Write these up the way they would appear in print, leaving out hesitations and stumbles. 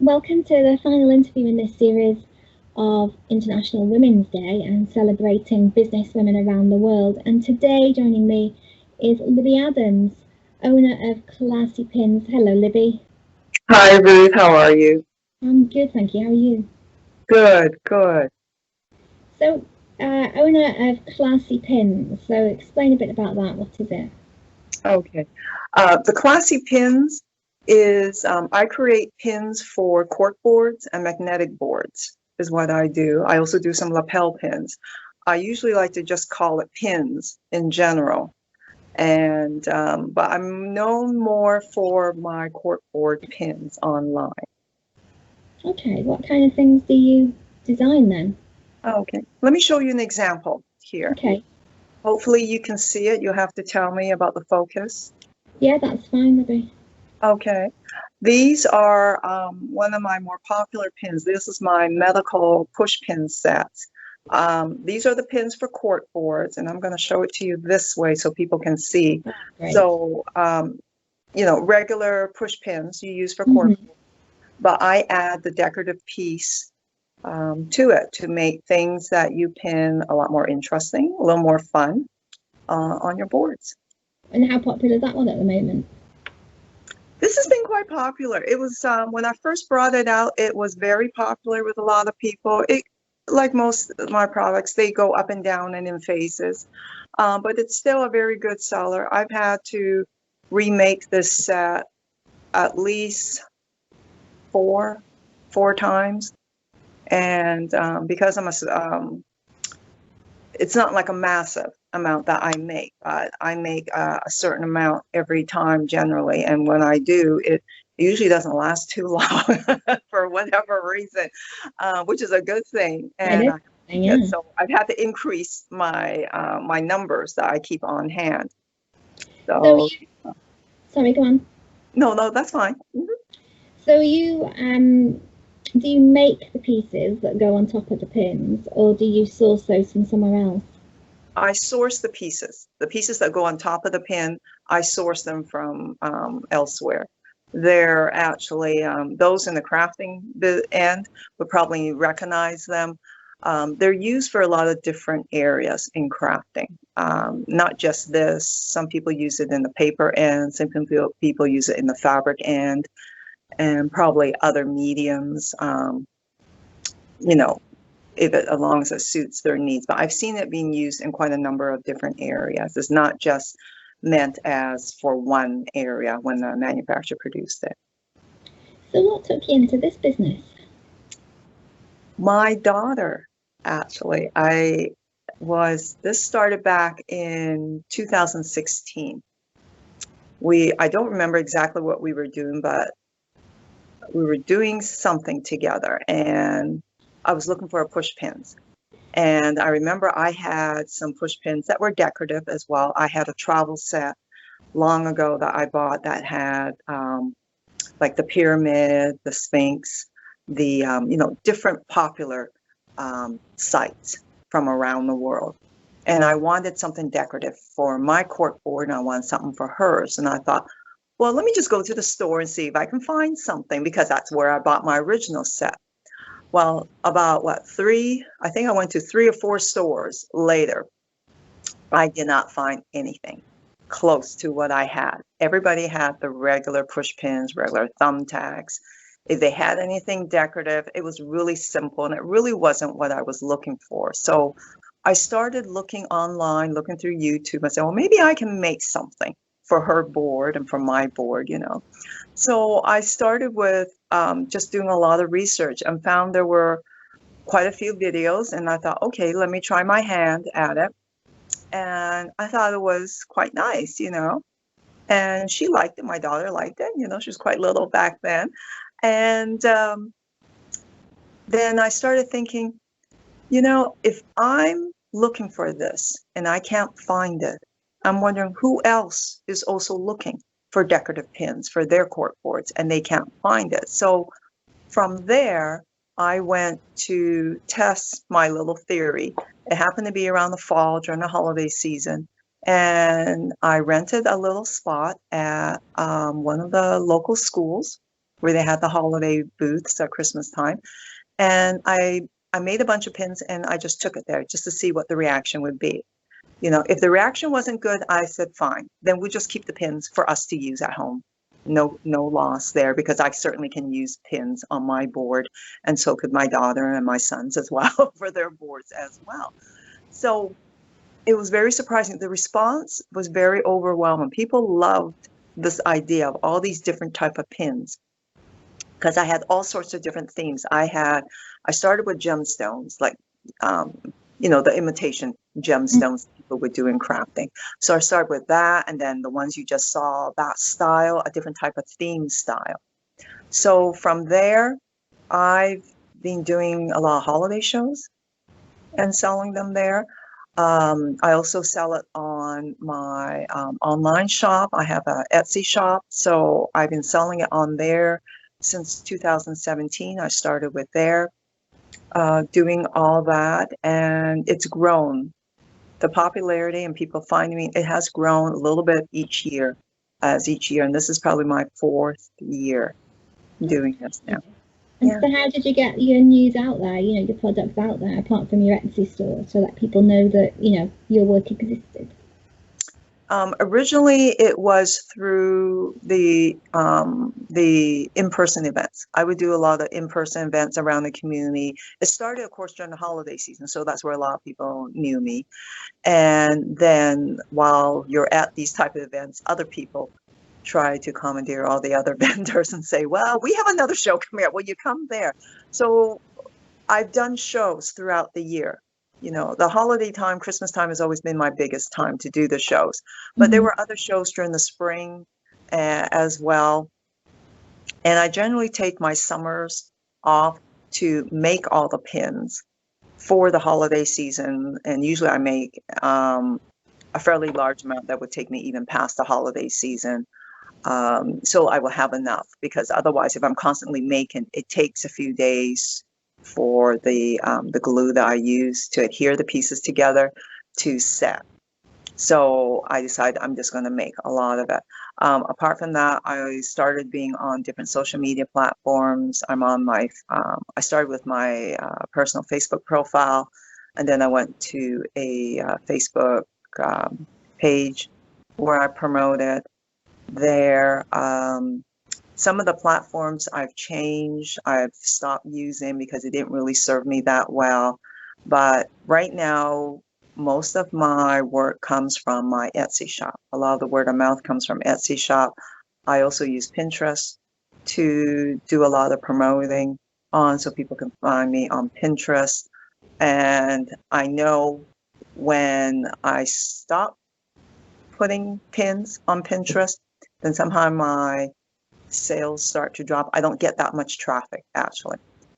welcome to the final interview in this series of International Women's Day and celebrating business women around the world. And today joining me is Libby Adams, owner of Classy Pins. Hello, Libby. Hi, Ruth. How are you? I'm good, thank you. How are you? Good, good. So, owner of Classy Pins. So, explain a bit about that. What is it? Okay. The Classy Pins is I create pins for cork boards and magnetic boards is what I do. I also do some lapel pins. I usually like to just call it pins in general. And but I'm known more for my cork board pins online. Okay, what kind of things do you design then? Okay. Let me show you an example here. Okay. Hopefully you can see it. You'll have to tell me about the focus. Yeah, that's fine, Libby. Okay. These are one of my more popular pins. This is my medical push pin sets. These are the pins for cork boards, and I'm going to show it to you this way so people can see. Great. So, regular push pins you use for cork boards, but I add the decorative piece to it to make things that you pin a lot more interesting, a little more fun on your boards. And how popular is that one at the moment? This has been quite popular. It was when I first brought it out, it was very popular with a lot of people. Like most of my products, they go up and down and in phases, but it's still a very good seller. I've had to remake this set at least four times, and because it's not like a massive amount that I make, but I make a certain amount every time generally. And when I do, it usually doesn't last too long for whatever reason, which is a good thing. And so I've had to increase my my numbers that I keep on hand. So sorry, go on. No, that's fine. So do you make the pieces that go on top of the pins, or do you source those from somewhere else? I source the pieces that go on top of the pin. I source them from elsewhere. They're actually those in the crafting end would probably recognize them. They're used for a lot of different areas in crafting, not just this. Some people use it in the paper end, some people use it in the fabric end, and probably other mediums, as long as it suits their needs. But I've seen it being used in quite a number of different areas. It's not just meant as for one area when the manufacturer produced it. So what took you into this business? My daughter, actually. This started back in 2016. I don't remember exactly what we were doing, but we were doing something together, and I was looking for push pins. And I remember I had some push pins that were decorative as well. I had a travel set long ago that I bought that had like the pyramid, the Sphinx, the different popular sites from around the world. And I wanted something decorative for my cork board, and I wanted something for hers. And I thought, well, let me just go to the store and see if I can find something, because that's where I bought my original set. Well, about I think I went to 3 or 4 stores later. I did not find anything close to what I had. Everybody had the regular push pins, regular thumbtacks. If they had anything decorative, it was really simple, and it really wasn't what I was looking for. So I started looking online, looking through YouTube. I said, well, maybe I can make something for her board and for my board, So I started with just doing a lot of research and found there were quite a few videos, and I thought, okay, let me try my hand at it. And I thought it was quite nice, and she liked it. My daughter liked it. She was quite little back then. And then I started thinking, if I'm looking for this and I can't find it, I'm wondering who else is also looking for decorative pins for their cork boards and they can't find it. So from there, I went to test my little theory. It happened to be around the fall during the holiday season. And I rented a little spot at one of the local schools. where they had the holiday booths at Christmas time. And I made a bunch of pins and I just took it there just to see what the reaction would be. You know, if the reaction wasn't good, I said, fine, then we'll just keep the pins for us to use at home. No loss there, because I certainly can use pins on my board, and so could my daughter and my sons as well for their boards as well. So it was very surprising. The response was very overwhelming. People loved this idea of all these different type of pins, because I had all sorts of different themes. I started with gemstones, like you know, the imitation gemstones people would do in crafting. So I started with that, and then the ones you just saw, that style, a different type of theme style. So from there, I've been doing a lot of holiday shows and selling them there. I also sell it on my online shop. I have an Etsy shop, so I've been selling it on there since 2017. I started with there, doing all that, and it's grown. The popularity and people finding me, it has grown a little bit each year, and this is probably my 4th year doing this now. And so how did you get your news out there, you know, your products out there, apart from your Etsy store, so that people know that, you know, your work existed? Originally, it was through the in-person events. I would do a lot of in-person events around the community. It started, of course, during the holiday season, so that's where a lot of people knew me. And then while you're at these type of events, other people try to commandeer all the other vendors and say, well, we have another show coming up. Will you come there? So I've done shows throughout the year. You know, the holiday time, Christmas time has always been my biggest time to do the shows. But there were other shows during the spring as well. And I generally take my summers off to make all the pins for the holiday season. And usually I make a fairly large amount that would take me even past the holiday season. So I will have enough, because otherwise, if I'm constantly making, it takes a few days for the glue that I use to adhere the pieces together to set. So I decided I'm just going to make a lot of it. Apart from that, I started being on different social media platforms. I'm on my, I started with my personal Facebook profile, and then I went to a Facebook page where I promoted there. Some of the platforms I've changed, I've stopped using because it didn't really serve me that well. But right now, most of my work comes from my Etsy shop. A lot of the word of mouth comes from Etsy shop. I also use Pinterest to do a lot of promoting on, so people can find me on Pinterest. And I know when I stop putting pins on Pinterest, then somehow my sales start to drop. I don't get that much traffic, actually.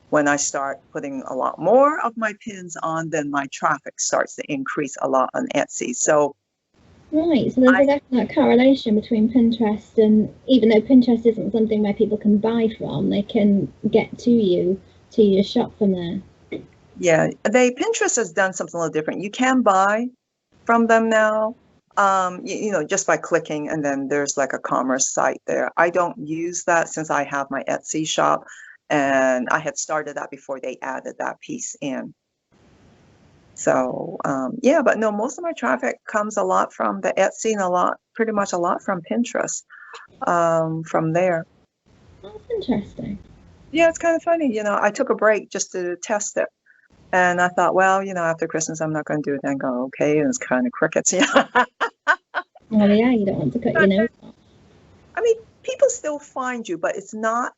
When I start putting a lot more of my pins on, then my traffic starts to increase a lot on Etsy. So right, so there's a definite correlation between Pinterest, and even though Pinterest isn't something where people can buy from, they can get to you, to your shop from there. Yeah, Pinterest has done something a little different. You can buy from them now. You know, just by clicking, and then there's like a commerce site there. I don't use that since I have my Etsy shop, and I had started that before they added that piece in. So yeah, but no, most of my traffic comes a lot from the Etsy, and pretty much a lot from Pinterest from there. That's interesting. Yeah, it's kind of funny. You know, I took a break just to test it. And I thought, well, you know, after Christmas, I'm not going to do it. And go, okay, and it's kind of crickets. Yeah. Oh, yeah, you don't want to cut your nose off. I mean, people still find you, but it's not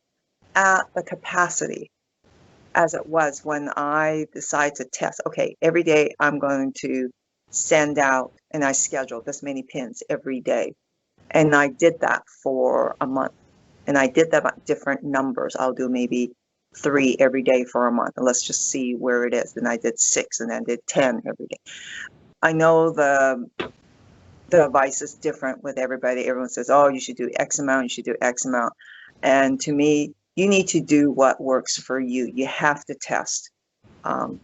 at the capacity as it was when I decided to test. Okay, every day I'm going to send out, and I schedule this many pins every day. And I did that for a month. And I did that at different numbers. I'll do maybe 3 every day for a month, and let's just see where it is. Then I did 6, and then did 10 every day. I know the advice is different with everybody. Everyone says, oh, you should do X amount, you should do X amount. And to me, you need to do what works for you. You have to test. You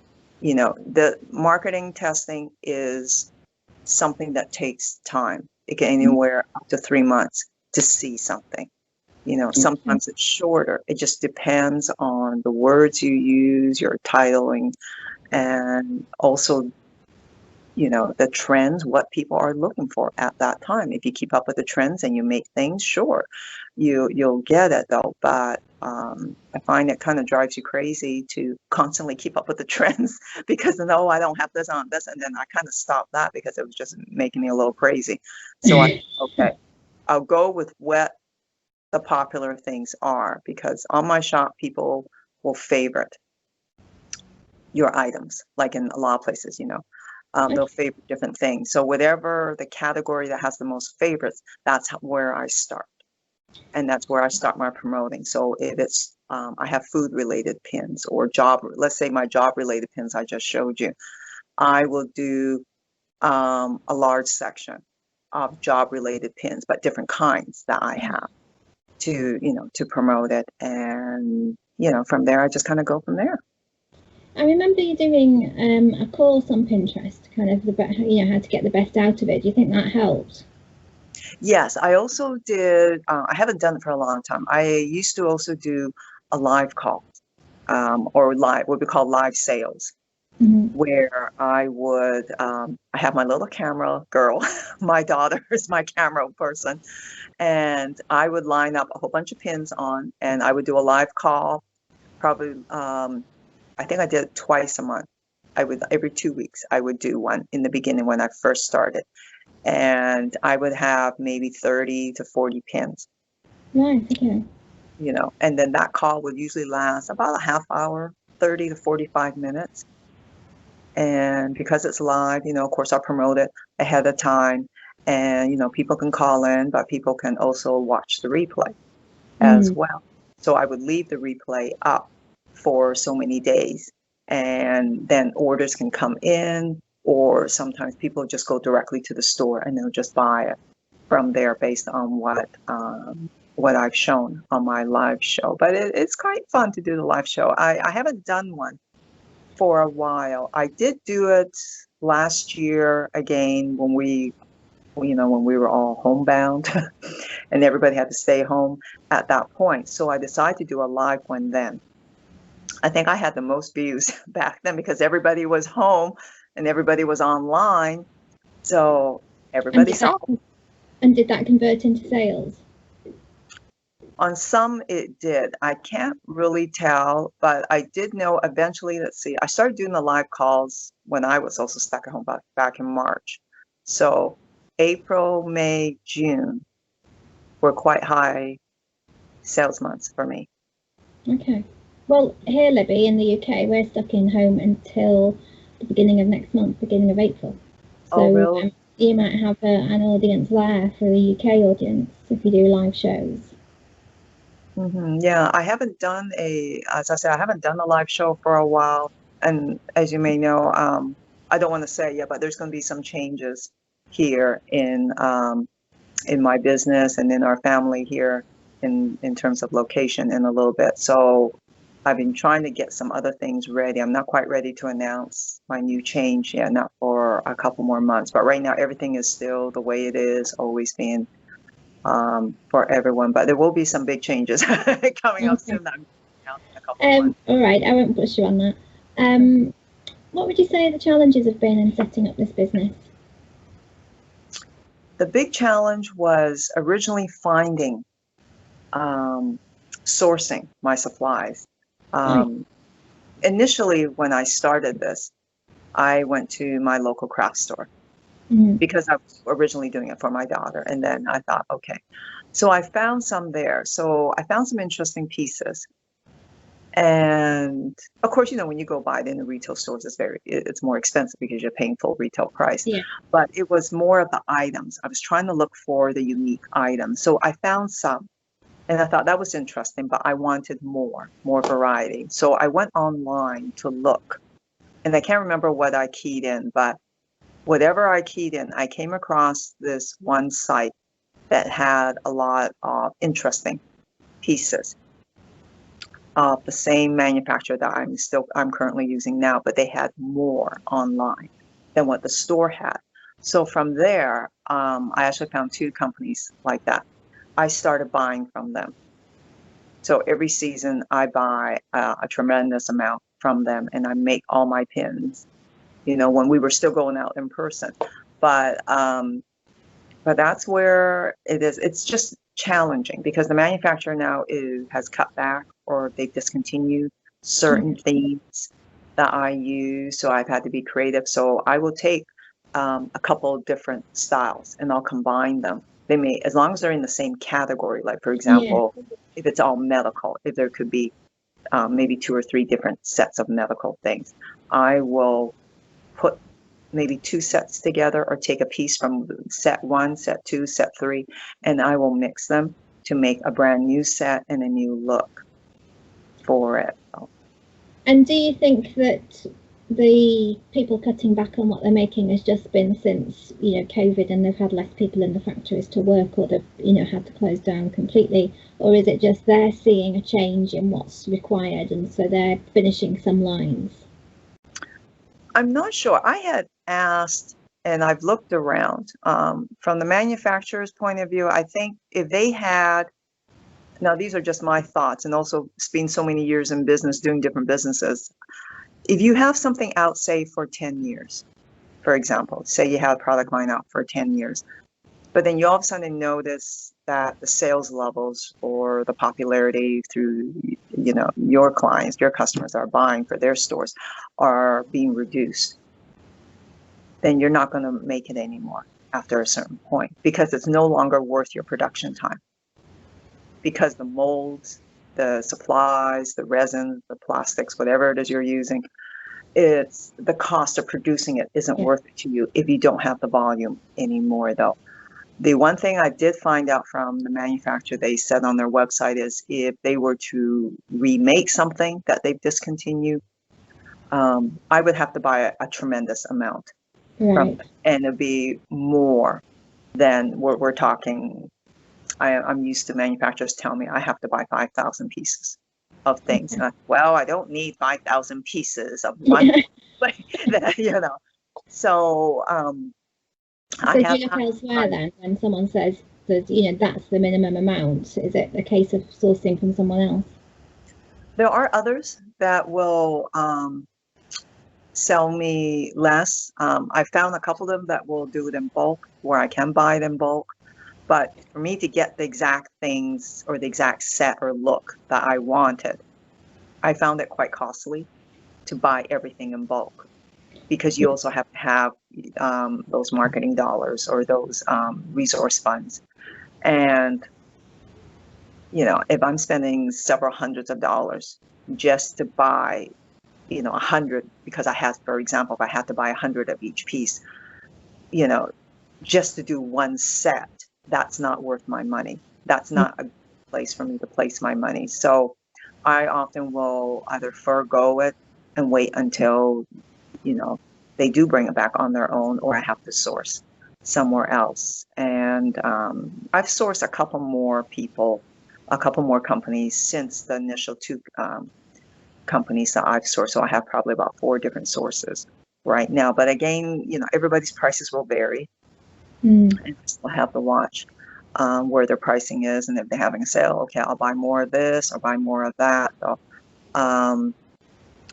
know, the marketing testing is something that takes time. It can anywhere up to 3 months to see something. Sometimes it's shorter. It just depends on the words you use, your titling, and also, the trends, what people are looking for at that time. If you keep up with the trends and you make things, sure, you'll get it though. But I find it kind of drives you crazy to constantly keep up with the trends because no, I don't have this on this, and then I kind of stopped that because it was just making me a little crazy. So okay, I'll go with what the popular things are, because on my shop people will favorite your items, like in a lot of places, they'll favorite different things. So whatever the category that has the most favorites, that's where I start. And that's where I start my promoting. So if it's, I have food related pins or let's say my job related pins I just showed you, I will do a large section of job related pins, but different kinds that I have to promote it. And, from there, I just kind of go from there. I remember you doing a course on Pinterest, kind of how to get the best out of it. Do you think that helped? Yes, I also did. I haven't done it for a long time. I used to also do a live call, or what we call live sales, where I would, I have my little camera girl, my daughter is my camera person, and I would line up a whole bunch of pins on, and I would do a live call, probably, I think I did it twice a month. Every 2 weeks, I would do one in the beginning when I first started. And I would have maybe 30 to 40 pins. Nice, okay. And then that call would usually last about a half hour, 30 to 45 minutes. And because it's live, of course, I'll promote it ahead of time. And, people can call in, but people can also watch the replay as well. So I would leave the replay up for so many days, and then orders can come in, or sometimes people just go directly to the store and they'll just buy it from there based on what I've shown on my live show. But it's quite fun to do the live show. I haven't done one for a while. I did do it last year again when we were all homebound and everybody had to stay home at that point. So I decided to do a live one then. I think I had the most views back then because everybody was home and everybody was online. So everybody saw it. And did that convert into sales? On some it did. I can't really tell, but I did know eventually, let's see, I started doing the live calls when I was also stuck at home back in March. So April, May, June were quite high sales months for me. Okay. Well, here, Libby, in the UK, we're stuck in home until the beginning of next month, beginning of April. So really? You might have an audience there for the UK audience if you do live shows. Yeah, I haven't done as I said, I haven't done a live show for a while. And as you may know, I don't want to say yet, but there's going to be some changes here in my business and in our family here in terms of location in a little bit. So I've been trying to get some other things ready. I'm not quite ready to announce my new change yet, not for a couple more months. But right now, everything is still the way it is, always been for everyone. But there will be some big changes coming up soon. In a couple months. All right, I won't push you on that. What would you say the challenges have been in setting up this business? The big challenge was originally finding, sourcing my supplies. Initially, when I started this, I went to my local craft store because I was originally doing it for my daughter. And then I thought, okay, so I found some there. So I found some interesting pieces. And of course, when you go buy it in the retail stores, it's more expensive because you're paying full retail price. Yeah. But it was more of the items. I was trying to look for the unique items. So I found some. And I thought that was interesting, but I wanted more variety. So I went online to look, and I can't remember what I keyed in, but whatever I keyed in, I came across this one site that had a lot of interesting pieces of the same manufacturer that I'm currently using now, but they had more online than what the store had. So from there, I actually found two companies like that. I started buying from them. So every season I buy a tremendous amount from them, and I make all my pins, when we were still going out in person. But that's where it is. It's just challenging because the manufacturer now has cut back, or they've discontinued certain themes that I use. So I've had to be creative. So I will take a couple of different styles and I'll combine them. They may, as long as they're in the same category, like for example, if it's all medical, if there could be maybe 2 or 3 different sets of medical things, I will put maybe 2 sets together, or take a piece from set 1, set 2, set 3, and I will mix them to make a brand new set and a new look for it. And do you think that the people cutting back on what they're making has just been since, COVID, and they've had less people in the factories to work, or they've, had to close down completely? Or is it just they're seeing a change in what's required, and so they're finishing some lines? I'm not sure. I had asked, and I've looked around, from the manufacturer's point of view, I think if they had, now these are just my thoughts, and also being so many years in business, doing different businesses, if you have something out, say for 10 years, for example, say you have a product line out for 10 years, but then you all of a sudden notice that the sales levels or the popularity through, your clients, your customers are buying for their stores are being reduced, then you're not going to make it anymore after a certain point, because it's no longer worth your production time. Because the molds, the supplies, the resins, the plastics, whatever it is you're using, it's the cost of producing it isn't worth it to you if you don't have the volume anymore, though. The one thing I did find out from the manufacturer, they said on their website, is if they were to remake something that they've discontinued, I would have to buy a tremendous amount from them, and it'd be more than we're talking. I'm used to manufacturers telling me I have to buy 5,000 pieces of things. And I don't need 5,000 pieces of one, So do you look elsewhere then when someone says that, that's the minimum amount? Is it a case of sourcing from someone else? There are others that will sell me less. I've found a couple of them that will do it in bulk, where I can buy it in bulk. But for me to get the exact things or the exact set or look that I wanted, I found it quite costly to buy everything in bulk, because you also have to have those marketing dollars or those resource funds. And, if I'm spending several hundreds of dollars just to buy, 100, because for example, if I had to buy 100 of each piece, just to do one set, that's not worth my money. That's not a place for me to place my money. So I often will either forego it and wait until, they do bring it back on their own, or I have to source somewhere else. And I've sourced a couple more companies since the initial 2 companies that I've sourced. So I have probably about 4 different sources right now. But again, everybody's prices will vary. And I still have to watch where their pricing is, and if they're having a sale, okay, I'll buy more of this or buy more of that. So,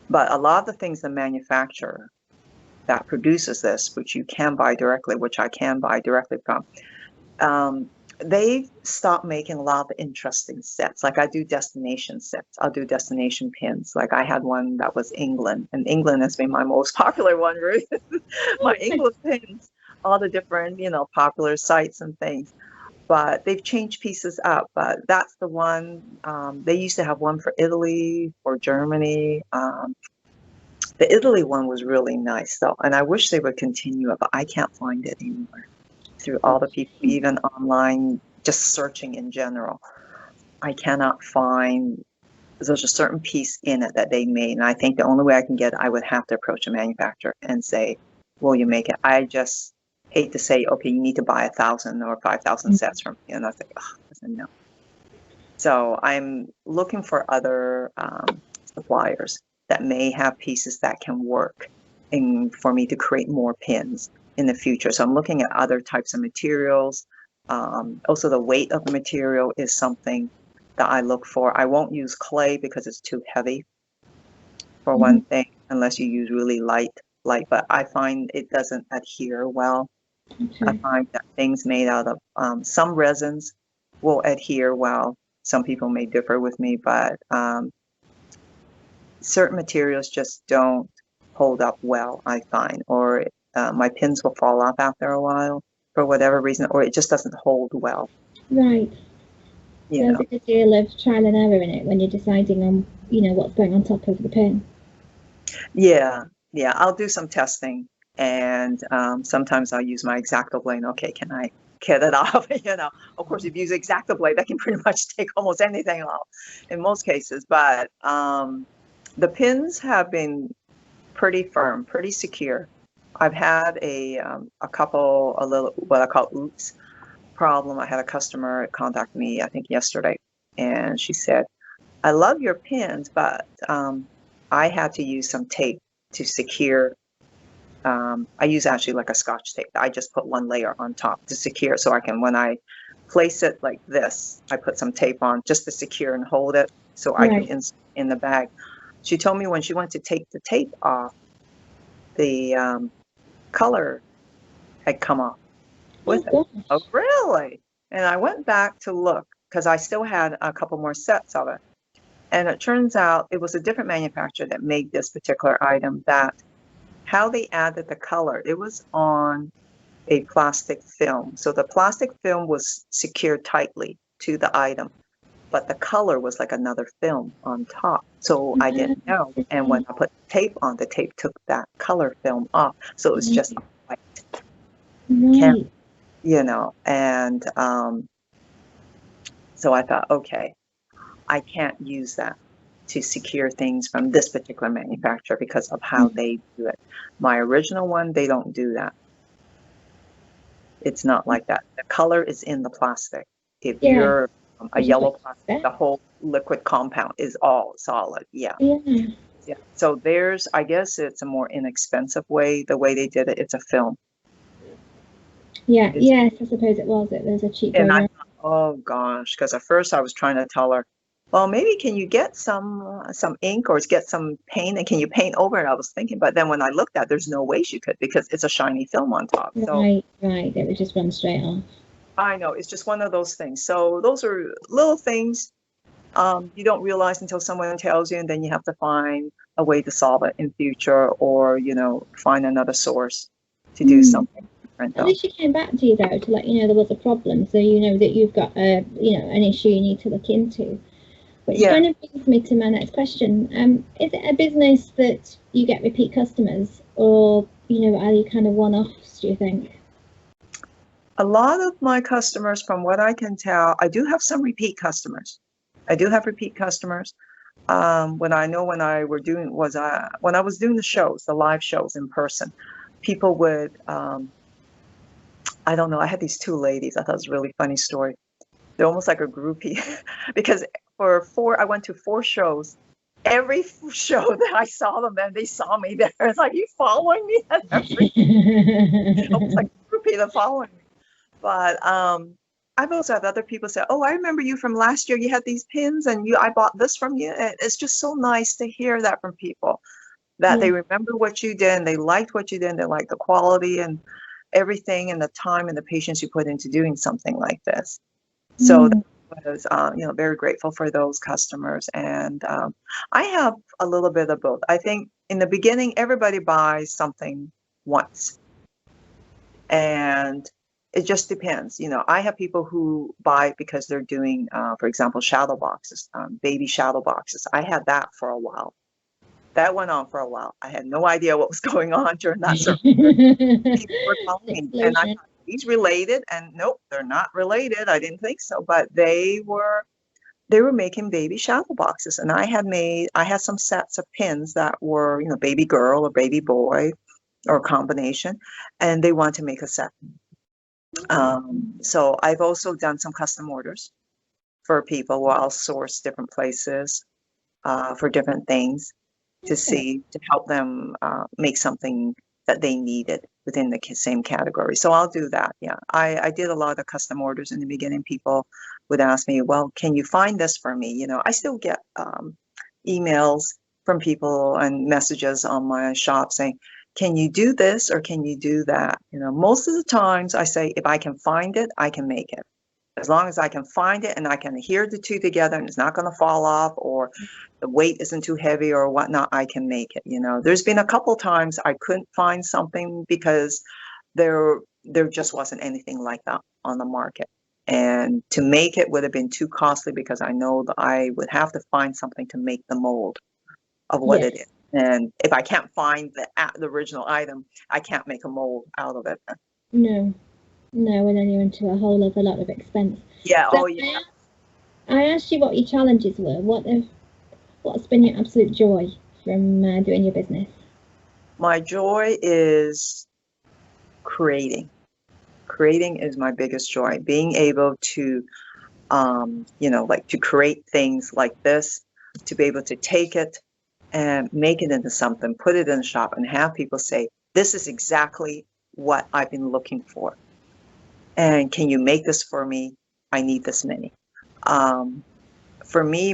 but a lot of the things the manufacturer that produces this, which you can buy directly, which I can buy directly from, they stopped making a lot of interesting sets. Like I do destination sets. I'll do destination pins. Like I had one that was England, and England has been my most popular one, really. My England pins, all the different, popular sites and things. But they've changed pieces up. But that's the one. They used to have one for Italy, for Germany. The Italy one was really nice, though, and I wish they would continue it, but I can't find it anymore. Through all the people, even online, just searching in general, I cannot find. There's a certain piece in it that they made, and I think the only way I can get it, I would have to approach a manufacturer and say, will you make it? I just hate to say, okay, you need to buy 1,000 or 5,000 sets from me, and I think, oh, I said no. So I'm looking for other suppliers that may have pieces that can work, and for me to create more pins in the future. So I'm looking at other types of materials. Also, the weight of the material is something that I look for. I won't use clay because it's too heavy, for Mhm. one thing, unless you use really light, but I find it doesn't adhere well. I Okay. find that things made out of some resins will adhere well. Some people may differ with me, but certain materials just don't hold up well, I find, or my pins will fall off after a while for whatever reason, or it just doesn't hold well. Right. You There's know. a good deal of trial and error in it when you're deciding on, what's going on top of the pin. Yeah, I'll do some testing, and sometimes I'll use my X-Acto blade. Okay, can I get it off? Of course, if you use X-Acto blade, that can pretty much take almost anything off in most cases. But the pins have been pretty firm, pretty secure. I've had a little what I call oops problem. I had a customer contact me, I think yesterday, and she said, "I love your pins, but I had to use some tape to secure. I use actually like a Scotch tape. I just put one layer on top to secure, so I can, when I place it like this, I put some tape on just to secure and hold it so I can Right. insert in the bag." She told me when she went to take the tape off, the color had come off Oh with it. gosh. Oh, really? And I went back to look because I still had a couple more sets of it. And it turns out it was a different manufacturer that made this particular item, that how they added the color, it was on a plastic film. So the plastic film was secured tightly to the item, but the color was like another film on top. So I didn't know. And when I put tape on, the tape took that color film off. So it was just white canvas, Right. and so I thought, okay, I can't use that to secure things from this particular manufacturer because of how they do it. My original one, they don't do that. It's not like that. The color is in the plastic. If Yeah. you're a Which is yellow what you plastic, the expect. whole liquid compound is all solid. Yeah. Yeah. Yeah. So I guess it's a more inexpensive way. The way they did it, it's a film. Yeah. It's, Yes, I suppose it was. There's a cheap way and I around. thought, oh gosh, because at first I was trying to tell her, well, maybe can you get some ink or get some paint, and can you paint over it? I was thinking, but then when I looked at, there's no way she could because it's a shiny film on top. So Right. Right. It would just run straight off. I know it's just one of those things. So those are little things you don't realize until someone tells you, and then you have to find a way to solve it in future, or find another source to do something different. At Though. least she came back to you though to let you know there was a problem, so you know that you've got an issue you need to look into. Which Yeah. kind of brings me to my next question. Is it a business that you get repeat customers, or are you kind of one-offs? Do you think? A lot of my customers, from what I can tell, I do have some repeat customers. I do have repeat customers. When I was doing the shows, the live shows in person, people would, I don't know, I had these two ladies. I thought it was a really funny story. They're almost like a groupie because I went to 4 shows. Every show that I saw them, and they saw me there. It's like, you following me at every, almost like a groupie, they're following me. But I've also had other people say, "Oh, I remember you from last year. You had these pins, and I bought this from you." And it's just so nice to hear that from people, that they Yeah. remember what you did, and they liked what you did, and they liked the quality and everything, and the time and the patience you put into doing something like this. So Mm. that was, very grateful for those customers. And I have a little bit of both. I think in the beginning, everybody buys something once, and it just depends. I have people who buy because they're doing, for example, shadow boxes, baby shadow boxes. I had that for a while. That went on for a while. I had no idea what was going on during that certain period. People were calling me, and I Explosion. thought, he's related, and nope, they're not related. I didn't think so, but they were making baby shadow boxes, and I had some sets of pins that were, baby girl or baby boy or a combination, and they wanted to make a set. So I've also done some custom orders for people where I'll source different places for different things to Okay. help them make something that they needed. within the same category. So I'll do that. Yeah, I did a lot of custom orders in the beginning. People would ask me, well, can you find this for me? You know, I still get emails from people and messages on my shop saying, can you do this or can you do that? You know, most of the times I say, if I can find it, I can make it. As long as I can find it and I can adhere the two together and it's not going to fall off or the weight isn't too heavy or whatnot, I can make it. You know, there's been a couple times I couldn't find something because there just wasn't anything like that on the market. And to make it would have been too costly because I know that I would have to find something to make the mold of what it is. And if I can't find the original item, I can't make a mold out of it. No, and then you're into a whole other lot of expense. Yeah. So Oh, yeah. I asked you what your challenges were. What's been your absolute joy from doing your business? My joy is creating. Creating is my biggest joy. Being able to, you know, like to create things like this, to be able to take it and make it into something, put it in a shop and have people say, this is exactly what I've been looking for. And can you make this for me? I need this many. For me,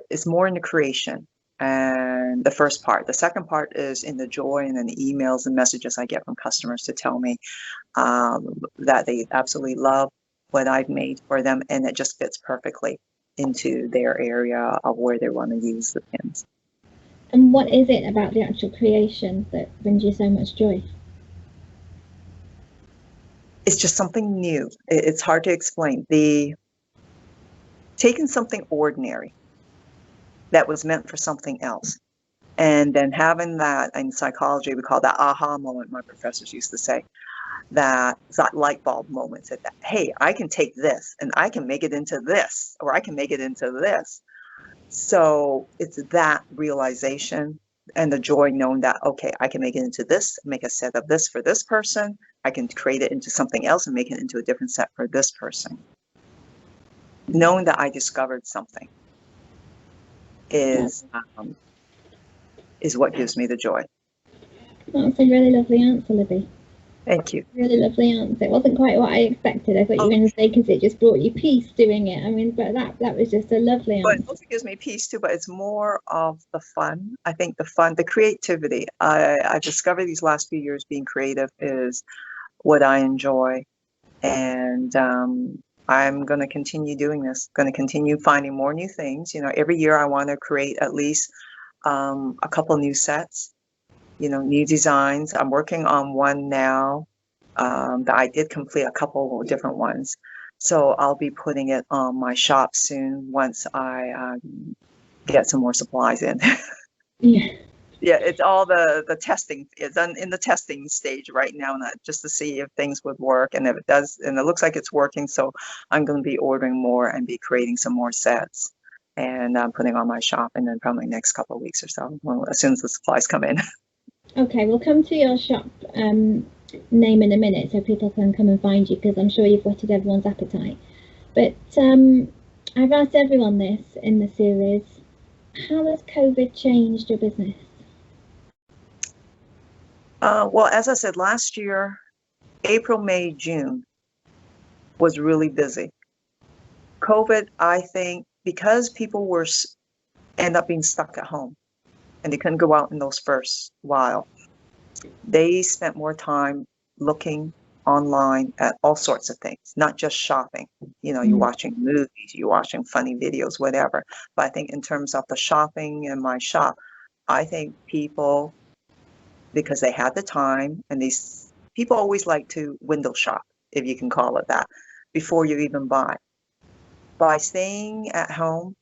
it's more in the creation and the first part. The second part is in the joy and in the emails and messages I get from customers to tell me that they absolutely love what I've made for them and it just fits perfectly into their area of where they want to use the pins. And what is it about the actual creation that brings you so much joy? It's just something new. It's hard to explain. Taking something ordinary that was meant for something else, and then having that, in psychology, we call that aha moment. My professors used to say that light bulb moment, that, hey, I can take this and I can make it into this, or I can make it into this. So it's that realization and the joy knowing that, okay, I can make it into this, make a set of this for this person. I can create it into something else and make it into a different set for this person. Knowing that I discovered something is what gives me the joy. That's a really lovely answer, Libby. Thank you. Really lovely answer. It wasn't quite what I expected. I thought you were going to say because it just brought you peace doing it. I mean, but that was just a lovely answer. But it also gives me peace too, but it's more of the fun. I think the fun, the creativity. I've discovered these last few years being creative is what I enjoy. And I'm going to continue doing this, going to continue finding more new things. You know, every year I want to create at least a couple new sets, you know, new designs. I'm working on one now that I did complete a couple of different ones. So I'll be putting it on my shop soon once I get some more supplies in. Yeah. Yeah, it's all the testing. It's in the testing stage right now, just to see if things would work. And if it does, and it looks like it's working, so I'm going to be ordering more and be creating some more sets and putting on my shop. And then probably next couple of weeks or so, as soon as the supplies come in. Okay, we'll come to your shop name in a minute so people can come and find you, because I'm sure you've whetted everyone's appetite. But I've asked everyone this in the series. How has COVID changed your business? Well, as I said, last year, April, May, June was really busy. COVID, I think, because people end up being stuck at home and they couldn't go out in those first while, they spent more time looking online at all sorts of things, not just shopping. You know, you're watching movies, you're watching funny videos, whatever. But I think in terms of the shopping in my shop, I think people, because they had the time, and these people always like to window shop, if you can call it that, before you even buy. By staying at home,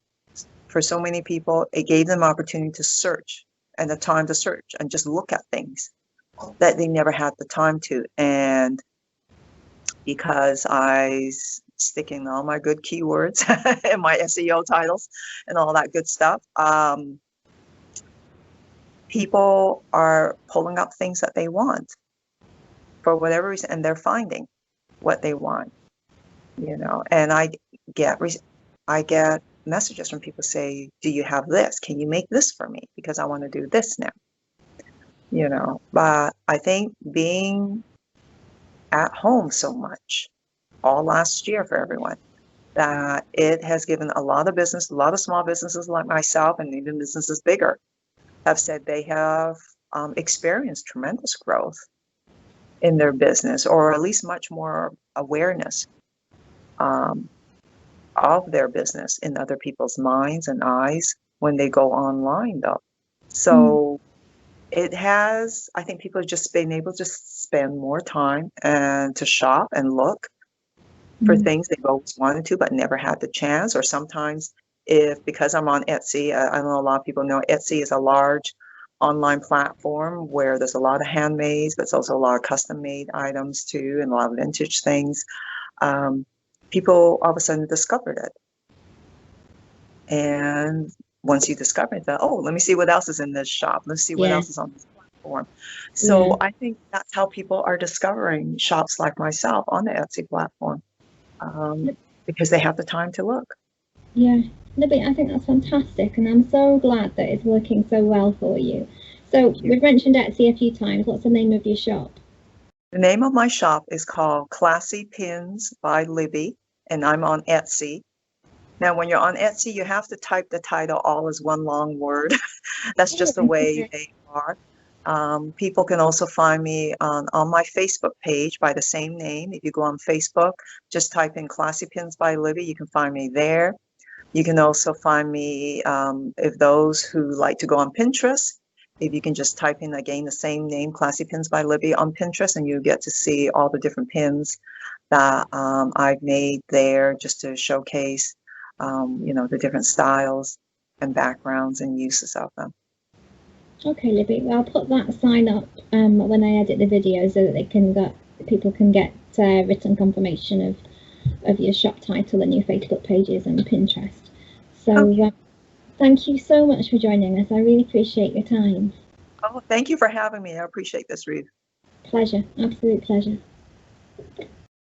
for so many people, it gave them opportunity to search and the time to search and just look at things that they never had the time to. And because I stick in all my good keywords and my SEO titles and all that good stuff, people are pulling up things that they want for whatever reason, and they're finding what they want, you know. And I get messages from people say, do you have this? Can you make this for me? Because I want to do this now. you know. But I think being at home so much all last year for everyone, that it has given a lot of business, a lot of small businesses like myself, and even businesses bigger, have said they have experienced tremendous growth in their business, or at least much more awareness of their business in other people's minds and eyes when they go online, though. So it has, I think people have just been able to spend more time and to shop and look for things they've always wanted to, but never had the chance. Or sometimes, because I'm on Etsy, I know a lot of people know Etsy is a large online platform where there's a lot of handmaids, but it's also a lot of custom made items too, and a lot of vintage things. People all of a sudden discovered it. And once you discover it, oh, let me see what else is in this shop. Let's see what else is on this platform. So I think that's how people are discovering shops like myself on the Etsy platform, because they have the time to look. Yeah, Libby, I think that's fantastic, and I'm so glad that it's working so well for you. So we've mentioned Etsy a few times. What's the name of your shop? The name of my shop is called Classy Pins by Libby, and I'm on Etsy. Now, when you're on Etsy, you have to type the title all as one long word. That's just the way they are. People can also find me on my Facebook page by the same name. If you go on Facebook, just type in Classy Pins by Libby. You can find me there. You can also find me, if those who like to go on Pinterest, if you can just type in, again, the same name, Classy Pins by Libby on Pinterest, and you get to see all the different pins that I've made there, just to showcase the different styles and backgrounds and uses of them. Okay, Libby, well, I'll put that sign up when I edit the video so that people can get written confirmation of your shop title and your Facebook pages and Pinterest. So thank you so much for joining us. I really appreciate your time. Oh, thank you for having me. I appreciate this, Ruth. Pleasure, absolute pleasure.